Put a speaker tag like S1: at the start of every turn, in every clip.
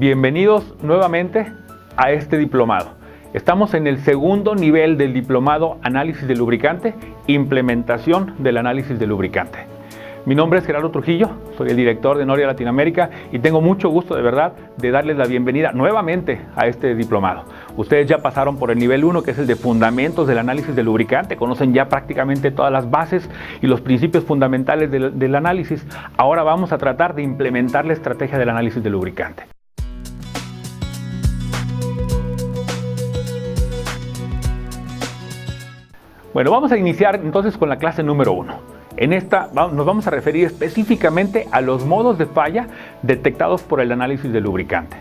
S1: Bienvenidos nuevamente a este diplomado. Estamos en el segundo nivel del diplomado Análisis de Lubricante, Implementación del Análisis de Lubricante. Mi nombre es Gerardo Trujillo, soy el director de Noria Latinoamérica y tengo mucho gusto de verdad de darles la bienvenida nuevamente a este diplomado. Ustedes ya pasaron por el nivel 1, que es el de Fundamentos del Análisis de Lubricante, conocen ya prácticamente todas las bases y los principios fundamentales del análisis. Ahora vamos a tratar de implementar la estrategia del análisis de lubricante. Bueno, vamos a iniciar entonces con la clase número 1. En esta nos vamos a referir específicamente a los modos de falla detectados por el análisis de lubricante.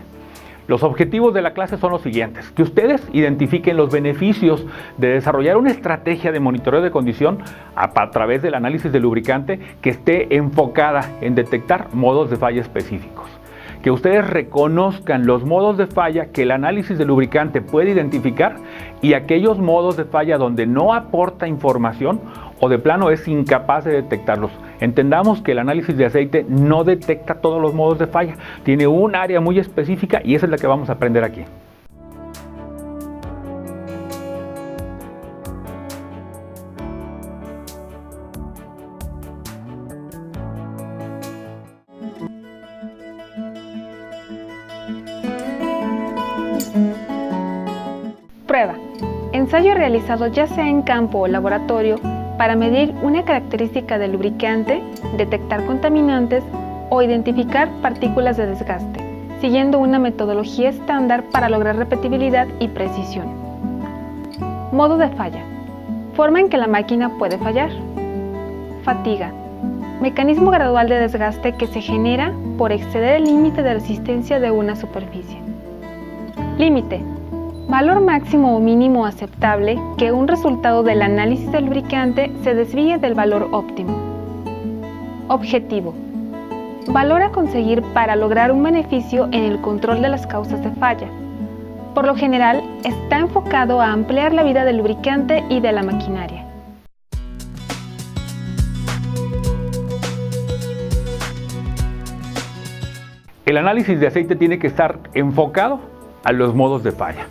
S1: Los objetivos de la clase son los siguientes: que ustedes identifiquen los beneficios de desarrollar una estrategia de monitoreo de condición a través del análisis de lubricante que esté enfocada en detectar modos de falla específicos. Que ustedes reconozcan los modos de falla que el análisis de lubricante puede identificar y aquellos modos de falla donde no aporta información o de plano es incapaz de detectarlos. Entendamos que el análisis de aceite no detecta todos los modos de falla, tiene un área muy específica y esa es la que vamos a aprender aquí.
S2: Prueba. Ensayo realizado ya sea en campo o laboratorio para medir una característica del lubricante, detectar contaminantes o identificar partículas de desgaste, siguiendo una metodología estándar para lograr repetibilidad y precisión. Modo de falla. Forma en que la máquina puede fallar. Fatiga. Mecanismo gradual de desgaste que se genera por exceder el límite de resistencia de una superficie. Límite. Valor máximo o mínimo aceptable que un resultado del análisis del lubricante se desvíe del valor óptimo. Objetivo. Valor a conseguir para lograr un beneficio en el control de las causas de falla. Por lo general, está enfocado a ampliar la vida del lubricante y de la maquinaria.
S1: El análisis de aceite tiene que estar enfocado a los modos de falla.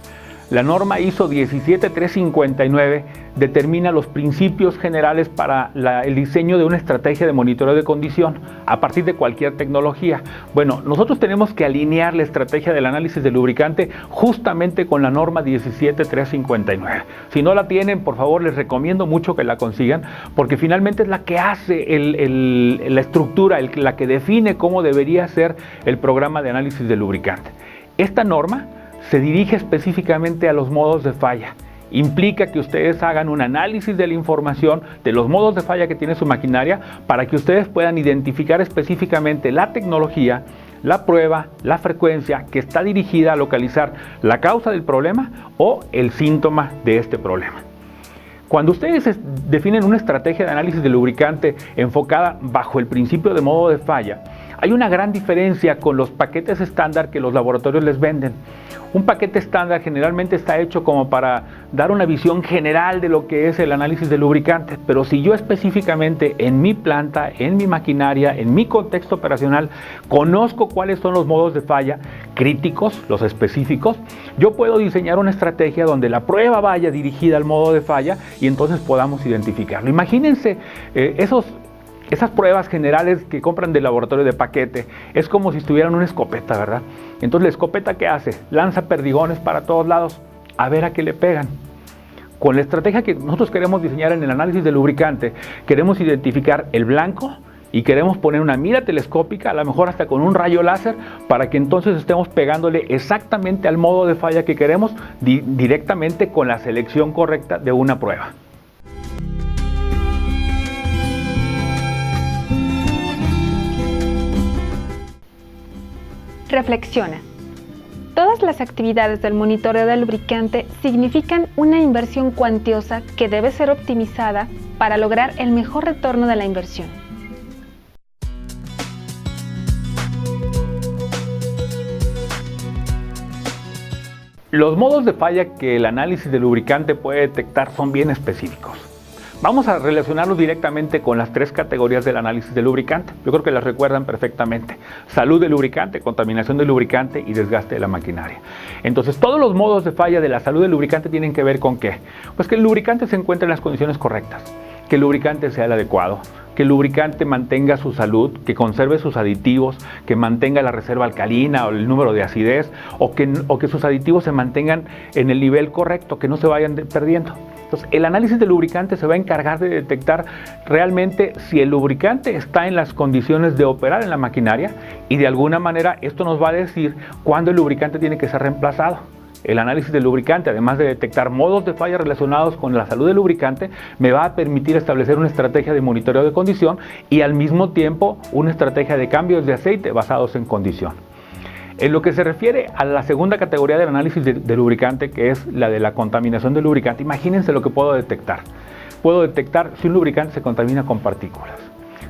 S1: La norma ISO 17359 determina los principios generales para el diseño de una estrategia de monitoreo de condición a partir de cualquier tecnología. Bueno, nosotros tenemos que alinear la estrategia del análisis de lubricante justamente con la norma 17359. Si no la tienen, por favor, les recomiendo mucho que la consigan, porque finalmente es la que hace la estructura, la que define cómo debería ser el programa de análisis de lubricante. Esta norma se dirige específicamente a los modos de falla. Implica que ustedes hagan un análisis de la información de los modos de falla que tiene su maquinaria para que ustedes puedan identificar específicamente la tecnología, la prueba, la frecuencia que está dirigida a localizar la causa del problema o el síntoma de este problema. Cuando ustedes definen una estrategia de análisis de lubricante enfocada bajo el principio de modo de falla, hay una gran diferencia con los paquetes estándar que los laboratorios les venden. Un paquete estándar generalmente está hecho como para dar una visión general de lo que es el análisis de lubricante, pero si yo específicamente en mi planta, en mi maquinaria, en mi contexto operacional, conozco cuáles son los modos de falla críticos, los específicos, yo puedo diseñar una estrategia donde la prueba vaya dirigida al modo de falla y entonces podamos identificarlo. Imagínense esas pruebas generales que compran del laboratorio de paquete, es como si estuvieran una escopeta, ¿verdad? Entonces la escopeta, ¿qué hace? Lanza perdigones para todos lados, a ver a qué le pegan. Con la estrategia que nosotros queremos diseñar en el análisis de lubricante, queremos identificar el blanco y queremos poner una mira telescópica, a lo mejor hasta con un rayo láser, para que entonces estemos pegándole exactamente al modo de falla que queremos, directamente con la selección correcta de una prueba.
S2: Reflexiona. Todas las actividades del monitoreo del lubricante significan una inversión cuantiosa que debe ser optimizada para lograr el mejor retorno de la inversión.
S1: Los modos de falla que el análisis de lubricante puede detectar son bien específicos. Vamos a relacionarlos directamente con las tres categorías del análisis del lubricante. Yo creo que las recuerdan perfectamente. Salud del lubricante, contaminación del lubricante y desgaste de la maquinaria. Entonces, todos los modos de falla de la salud del lubricante tienen que ver con ¿qué? Pues que el lubricante se encuentre en las condiciones correctas, que el lubricante sea el adecuado, que el lubricante mantenga su salud, que conserve sus aditivos, que mantenga la reserva alcalina o el número de acidez, o que sus aditivos se mantengan en el nivel correcto, que no se vayan perdiendo. Entonces, el análisis del lubricante se va a encargar de detectar realmente si el lubricante está en las condiciones de operar en la maquinaria, y de alguna manera esto nos va a decir cuándo el lubricante tiene que ser reemplazado. El análisis del lubricante, además de detectar modos de falla relacionados con la salud del lubricante, me va a permitir establecer una estrategia de monitoreo de condición y al mismo tiempo una estrategia de cambios de aceite basados en condición. En lo que se refiere a la segunda categoría del análisis de lubricante, que es la de la contaminación del lubricante, imagínense lo que puedo detectar. Puedo detectar si un lubricante se contamina con partículas,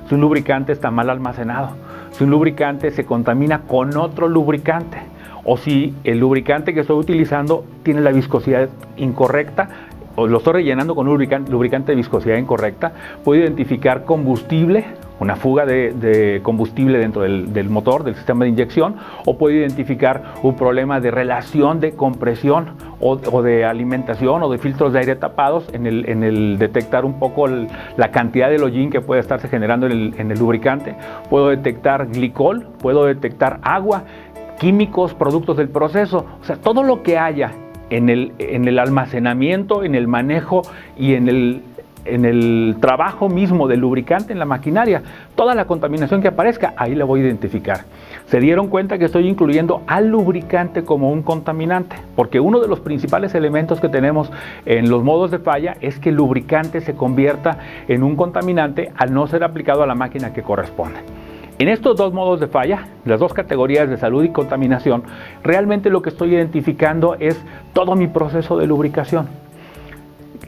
S1: si un lubricante está mal almacenado, si un lubricante se contamina con otro lubricante, o si el lubricante que estoy utilizando tiene la viscosidad incorrecta, o lo estoy rellenando con un lubricante de viscosidad incorrecta. Puedo identificar combustible, una fuga de combustible dentro del motor, del sistema de inyección, o puedo identificar un problema de relación de compresión o de alimentación o de filtros de aire tapados en el detectar un poco la cantidad de hollín que puede estarse generando en el lubricante. Puedo detectar glicol, puedo detectar agua, químicos, productos del proceso, o sea, todo lo que haya en el almacenamiento, en el manejo y en el trabajo mismo del lubricante en la maquinaria, toda la contaminación que aparezca, ahí la voy a identificar. Se dieron cuenta que estoy incluyendo al lubricante como un contaminante, porque uno de los principales elementos que tenemos en los modos de falla es que el lubricante se convierta en un contaminante al no ser aplicado a la máquina que corresponde. En estos dos modos de falla, las dos categorías de salud y contaminación, realmente lo que estoy identificando es todo mi proceso de lubricación.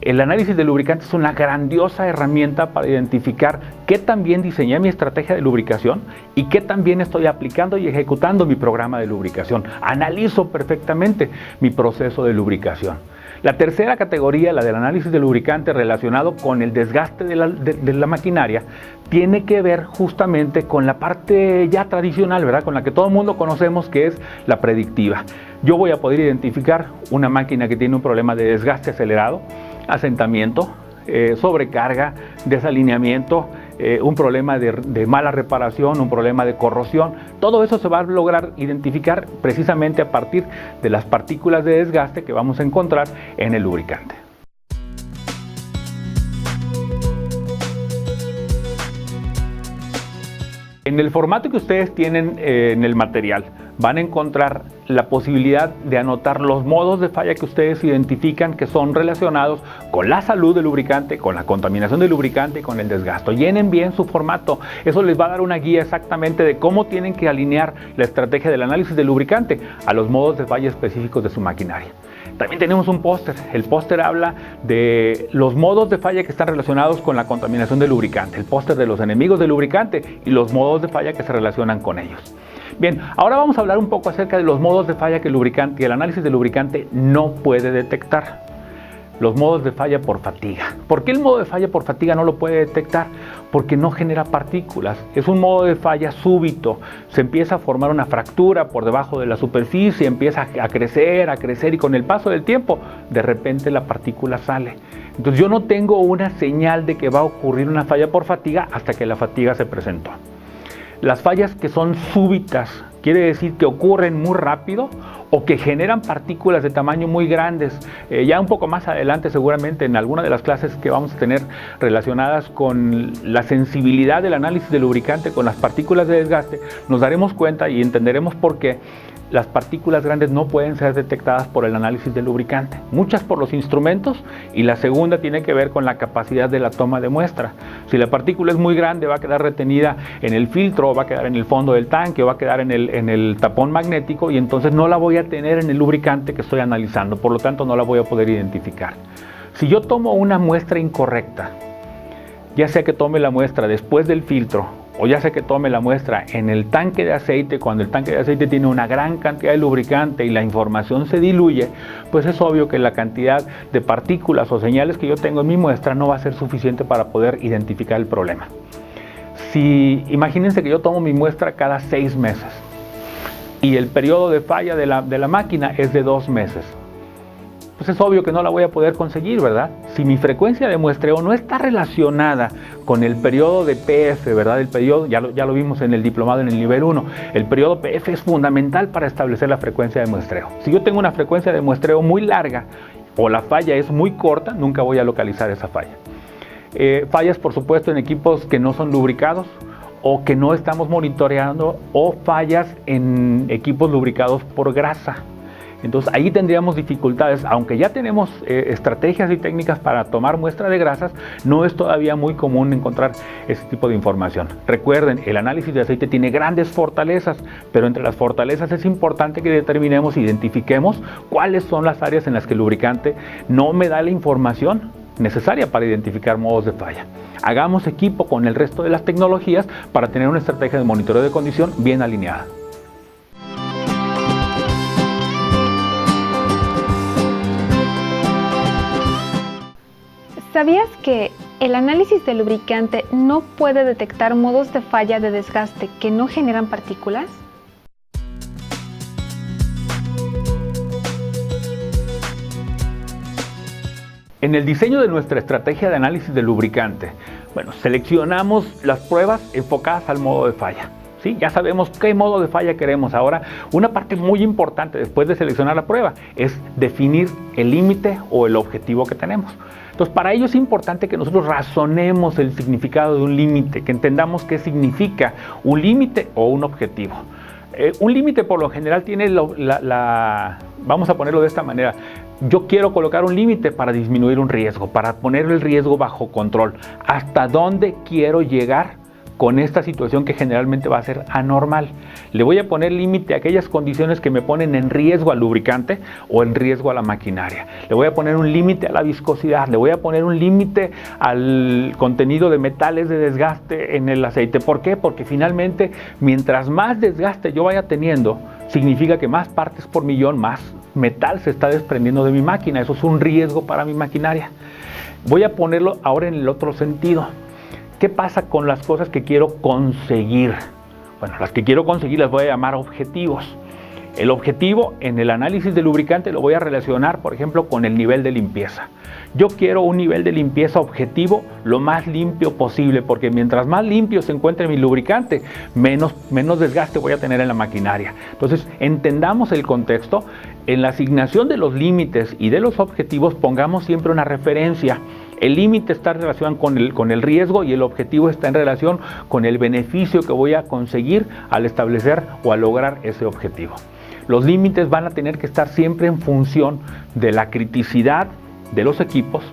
S1: El análisis de lubricante es una grandiosa herramienta para identificar qué tan bien diseñé mi estrategia de lubricación y qué tan bien estoy aplicando y ejecutando mi programa de lubricación. Analizo perfectamente mi proceso de lubricación. La tercera categoría, la del análisis de lubricante relacionado con el desgaste de la maquinaria, tiene que ver justamente con la parte ya tradicional, ¿verdad? Con la que todo el mundo conocemos, que es la predictiva. Yo voy a poder identificar una máquina que tiene un problema de desgaste acelerado, asentamiento, sobrecarga, desalineamiento, un problema de mala reparación, un problema de corrosión. Todo eso se va a lograr identificar precisamente a partir de las partículas de desgaste que vamos a encontrar en el lubricante. En el formato que ustedes tienen en el material, van a encontrar la posibilidad de anotar los modos de falla que ustedes identifican que son relacionados con la salud del lubricante, con la contaminación del lubricante y con el desgaste. Llenen bien su formato. Eso les va a dar una guía exactamente de cómo tienen que alinear la estrategia del análisis del lubricante a los modos de falla específicos de su maquinaria. También tenemos un póster. El póster habla de los modos de falla que están relacionados con la contaminación del lubricante, el póster de los enemigos del lubricante y los modos de falla que se relacionan con ellos. Bien, ahora vamos a hablar un poco acerca de los modos de falla que el lubricante y el análisis del lubricante no puede detectar. Los modos de falla por fatiga. ¿Por qué el modo de falla por fatiga no lo puede detectar? Porque no genera partículas. Es un modo de falla súbito. Se empieza a formar una fractura por debajo de la superficie, empieza a crecer y con el paso del tiempo, de repente la partícula sale. Entonces yo no tengo una señal de que va a ocurrir una falla por fatiga hasta que la fatiga se presentó. Las fallas que son súbitas, quiere decir que ocurren muy rápido o que generan partículas de tamaño muy grandes. Ya un poco más adelante, seguramente en alguna de las clases que vamos a tener relacionadas con la sensibilidad del análisis del lubricante con las partículas de desgaste, nos daremos cuenta y entenderemos por qué las partículas grandes no pueden ser detectadas por el análisis del lubricante. Muchas por los instrumentos y la segunda tiene que ver con la capacidad de la toma de muestra. Si la partícula es muy grande, va a quedar retenida en el filtro, va a quedar en el fondo del tanque, va a quedar en el tapón magnético y entonces no la voy a tener en el lubricante que estoy analizando, por lo tanto no la voy a poder identificar. Si yo tomo una muestra incorrecta, ya sea que tome la muestra después del filtro o ya sea que tome la muestra en el tanque de aceite, cuando el tanque de aceite tiene una gran cantidad de lubricante y la información se diluye, pues es obvio que la cantidad de partículas o señales que yo tengo en mi muestra no va a ser suficiente para poder identificar el problema. Imagínense que yo tomo mi muestra cada 6 meses y el periodo de falla de la máquina es de 2 meses. Pues es obvio que no la voy a poder conseguir, ¿verdad? Si mi frecuencia de muestreo no está relacionada con el periodo de PF, ¿verdad? El periodo, ya lo vimos en el diplomado en el nivel 1, el periodo PF es fundamental para establecer la frecuencia de muestreo. Si yo tengo una frecuencia de muestreo muy larga o la falla es muy corta, nunca voy a localizar esa falla. Fallas, por supuesto, en equipos que no son lubricados o que no estamos monitoreando, o fallas en equipos lubricados por grasa. Entonces ahí tendríamos dificultades, aunque ya tenemos estrategias y técnicas para tomar muestra de grasas, no es todavía muy común encontrar ese tipo de información. Recuerden, el análisis de aceite tiene grandes fortalezas, pero entre las fortalezas es importante que determinemos, identifiquemos cuáles son las áreas en las que el lubricante no me da la información necesaria para identificar modos de falla. Hagamos equipo con el resto de las tecnologías para tener una estrategia de monitoreo de condición bien alineada.
S2: ¿Sabías que el análisis de lubricante no puede detectar modos de falla de desgaste que no generan partículas?
S1: En el diseño de nuestra estrategia de análisis de lubricante, seleccionamos las pruebas enfocadas al modo de falla. ¿Sí? Ya sabemos qué modo de falla queremos. Ahora, una parte muy importante después de seleccionar la prueba es definir el límite o el objetivo que tenemos. Entonces, para ello es importante que nosotros razonemos el significado de un límite, que entendamos qué significa un límite o un objetivo. Un límite por lo general tiene vamos a ponerlo de esta manera. Yo quiero colocar un límite para disminuir un riesgo, para poner el riesgo bajo control. ¿Hasta dónde quiero llegar con esta situación que generalmente va a ser anormal? Le voy a poner límite a aquellas condiciones que me ponen en riesgo al lubricante o en riesgo a la maquinaria. Le voy a poner un límite a la viscosidad, le voy a poner un límite al contenido de metales de desgaste en el aceite. ¿Por qué? Porque finalmente, mientras más desgaste yo vaya teniendo, significa que más partes por millón, más metal se está desprendiendo de mi máquina. Eso es un riesgo para mi maquinaria. Voy a ponerlo ahora en el otro sentido. ¿Qué pasa con las cosas que quiero conseguir? Las que quiero conseguir las voy a llamar objetivos. El objetivo en el análisis de lubricante lo voy a relacionar, por ejemplo, con el nivel de limpieza. Yo quiero un nivel de limpieza objetivo lo más limpio posible, porque mientras más limpio se encuentre mi lubricante, menos desgaste voy a tener en la maquinaria. Entonces, entendamos el contexto. En la asignación de los límites y de los objetivos, pongamos siempre una referencia. El límite está en relación con el riesgo y el objetivo está en relación con el beneficio que voy a conseguir al establecer o al lograr ese objetivo. Los límites van a tener que estar siempre en función de la criticidad de los equipos,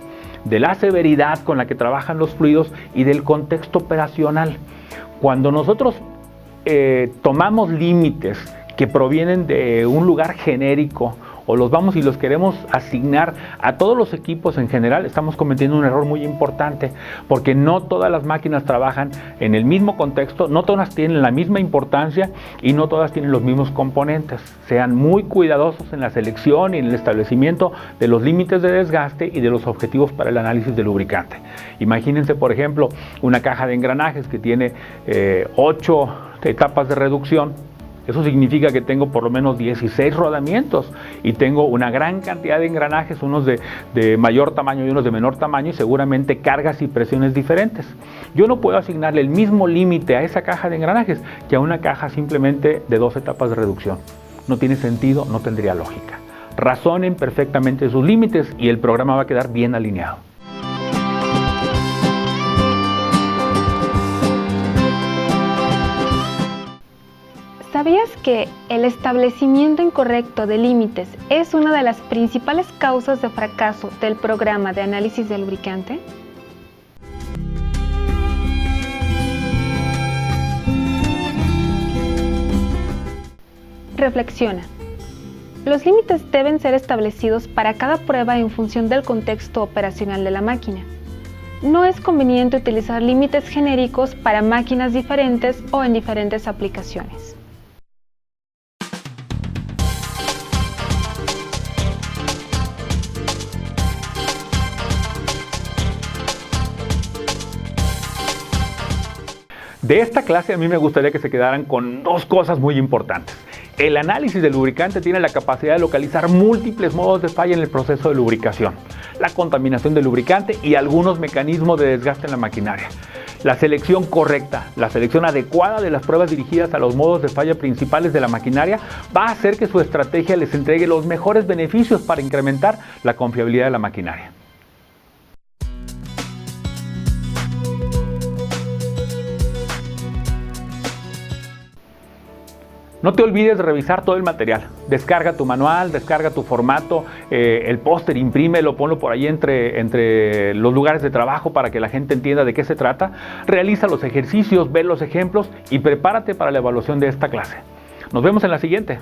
S1: de la severidad con la que trabajan los fluidos y del contexto operacional. Cuando nosotros tomamos límites que provienen de un lugar genérico o los vamos y los queremos asignar a todos los equipos en general, estamos cometiendo un error muy importante, porque no todas las máquinas trabajan en el mismo contexto, no todas tienen la misma importancia y no todas tienen los mismos componentes. Sean muy cuidadosos en la selección y en el establecimiento de los límites de desgaste y de los objetivos para el análisis de lubricante. Imagínense, por ejemplo, una caja de engranajes que tiene 8 etapas de reducción. Eso significa que tengo por lo menos 16 rodamientos y tengo una gran cantidad de engranajes, unos de mayor tamaño y unos de menor tamaño, y seguramente cargas y presiones diferentes. Yo no puedo asignarle el mismo límite a esa caja de engranajes que a una caja simplemente de 2 etapas de reducción. No tiene sentido, no tendría lógica. Razonen perfectamente sus límites y el programa va a quedar bien alineado.
S2: ¿Sabías que el establecimiento incorrecto de límites es una de las principales causas de fracaso del programa de análisis de lubricante? Reflexiona. Los límites deben ser establecidos para cada prueba en función del contexto operacional de la máquina. no es conveniente utilizar límites genéricos para máquinas diferentes o en diferentes aplicaciones.
S1: De esta clase a mí me gustaría que se quedaran con dos cosas muy importantes. El análisis del lubricante tiene la capacidad de localizar múltiples modos de falla en el proceso de lubricación, la contaminación del lubricante y algunos mecanismos de desgaste en la maquinaria. La selección correcta, la selección adecuada de las pruebas dirigidas a los modos de falla principales de la maquinaria va a hacer que su estrategia les entregue los mejores beneficios para incrementar la confiabilidad de la maquinaria. No te olvides de revisar todo el material. Descarga tu manual, descarga tu formato, el póster, imprímelo, ponlo por ahí entre los lugares de trabajo para que la gente entienda de qué se trata. Realiza los ejercicios, ve los ejemplos y prepárate para la evaluación de esta clase. Nos vemos en la siguiente.